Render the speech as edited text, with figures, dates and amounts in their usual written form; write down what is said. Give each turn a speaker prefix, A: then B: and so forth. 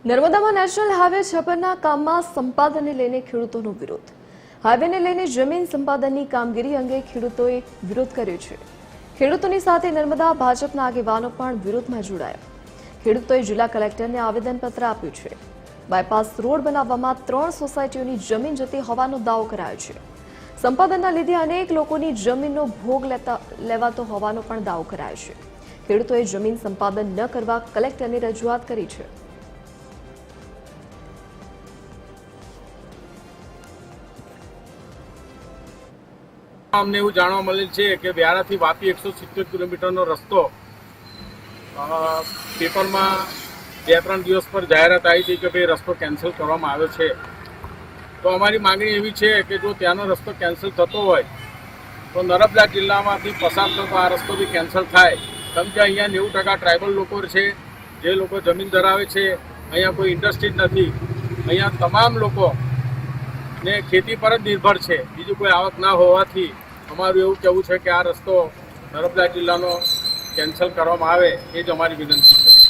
A: નર્મદામાં national highway 56ના કામમાં સંપાદનને લઈને ખેડૂતોનો વિરોધ. હાઈવેને લઈને જમીન સંપાદનની કામગીરી અંગે ખેડૂતોએ વિરોધ કર્યો છે. ખેડૂતોની સાથે નર્મદા ભાજપના આગેવાનો પણ વિરોધમાં જોડાયા. ખેડૂતોએ જિલ્લા કલેક્ટરને આવેદનપત્ર આપ્યું છે. બાયપાસ રોડ બનાવવામાં 3 સોસાયટીઓની જમીન જતી હોવાનો દાવો કરાયો છે. સંપાદનના લીધે અનેક લોકોની જમીનનો ભોગ લેવાતો હોવાનો પણ દાવો કરાયો છે. ખેડૂતોએ જમીન સંપાદન ન કરવા કલેક્ટરને રજૂઆત કરી છે.
B: અમને એવું જાણવા મળેલ છે કે વ્યારાથી વાપી 170 કિલોમીટરનો રસ્તો પેપરમાં 2-3 દિવસ પર જાહેરાત આવી હતી કે ભાઈ રસ્તો કેન્સલ કરવામાં આવ્યો છે. તો અમારી માંગણી એવી છે કે જો ત્યાંનો રસ્તો કેન્સલ થતો હોય તો નર્મદા જિલ્લામાંથી પસાર થતો આ રસ્તો બી કેન્સલ થાય. કેમ કે અહીંયા 90% ટ્રાઇબલ લોકો છે, જે લોકો જમીન ધરાવે છે. અહીંયા કોઈ ઇન્ડસ્ટ્રી જ નથી. અહીંયા તમામ લોકો ને ખેતી પર જ નિર્ભર છે. બીજું કોઈ આવક ના હોવાથી અમારું એવું કહેવું છે કે આ રસ્તો નર્મદા જિલ્લાનો કેન્સલ કરવામાં આવે એ જ અમારી વિનંતી છે.